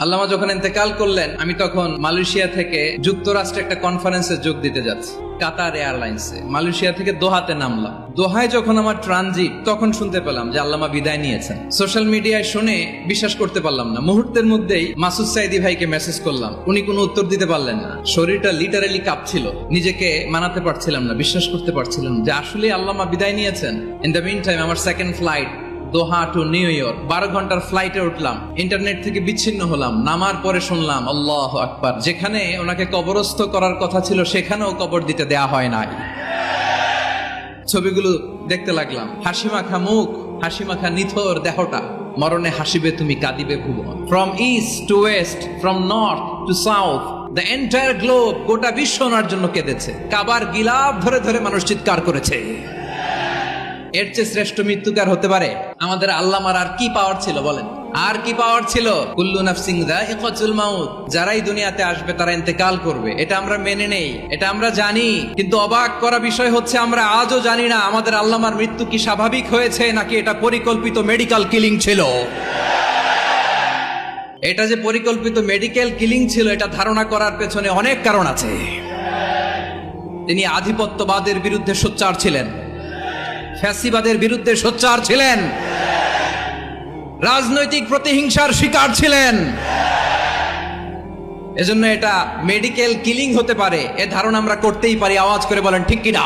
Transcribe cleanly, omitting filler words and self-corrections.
আল্লামা যখন ইন্তেকাল করলেন, আমি তখন মালয়েশিয়া থেকে যুক্তরাষ্ট্রে একটা কনফারেন্সে যোগ দিতে যাচ্ছি, কাতার এয়ারলাইন্সে। মালয়েশিয়া থেকে দোহাতে নামলাম। দোহায় যখন আমার ট্রানজিট, তখন শুনতে পেলাম যে আল্লামা বিদায় নিয়েছেন। সোশ্যাল মিডিয়ায় শুনে বিশ্বাস করতে পারলাম না। মুহূর্তের মধ্যেই মাসুদ সাইদি ভাইকে মেসেজ করলাম, উনি কোনো উত্তর দিতে পারলেন না। শরীরটা লিটারালি কাঁপছিল, নিজেকে মানাতে পারছিলাম না, বিশ্বাস করতে পারছিলাম যে আসলে আল্লামা বিদায় নিয়েছেন। ইন দ্য মিন টাইম আমার সেকেন্ড ফ্লাইট দোহা টু নিউ ইয়র্ক, 12 ঘন্টার ফ্লাইটে উঠলাম, ইন্টারনেট থেকে বিচ্ছিন্ন হলাম। নামার পরে শুনলাম আল্লাহু আকবার, যেখানে ওনাকে কবরস্থ করার কথা ছিল সেখানেও কবর দিতে দেয়া হয় নাই। ছবিগুলো দেখতে লাগলাম, হাসি মাখা মুখ, হাসি মাখা নিথর দেহটা। মরণে হাসিবে তুমি, কাঁদিবে ভুবন। From east to west, from north to south, the entire globe, গোটা বিশ্ব ওনার জন্য কেঁদেছে। কাবার গিলাফ ধরে ধরে মানুষ চিৎকার করেছে। এর চেয়ে শ্রেষ্ঠ মৃত্যুকার হতে পারে? আমাদের আল্লামার আর কি পাওয়ার ছিল বলেন? আর কি পাওয়ার ছিল? কুল্লু নাফসিন যায়িকাতুল মাউত, যারাই দুনিয়াতে আসবে তারা ইন্তেকাল করবে, এটা আমরা মেনে নেই, এটা আমরা জানি। কিন্তু অবাক করা বিষয় হচ্ছে আমরা আজও জানি না আমাদের আল্লামার মৃত্যু কি স্বাভাবিক হয়েছে নাকি এটা পরিকল্পিত মেডিকেল কিলিং ছিল। এটা যে পরিকল্পিত মেডিকেল কিলিং ছিল, এটা ধারণা করার পেছনে অনেক কারণ আছে। তিনি আধিপত্যবাদের বিরুদ্ধে সোচ্চার ছিলেন, ফ্যাসিবাদের বিরুদ্ধে সোচ্চার ছিলেন, রাজনৈতিক প্রতিহিংসার শিকার ছিলেন। এজন্য এটা মেডিকেল কিলিং হতে পারে, এ ধারণা আমরা করতেই পারি। আওয়াজ করে বলেন ঠিক কিনা?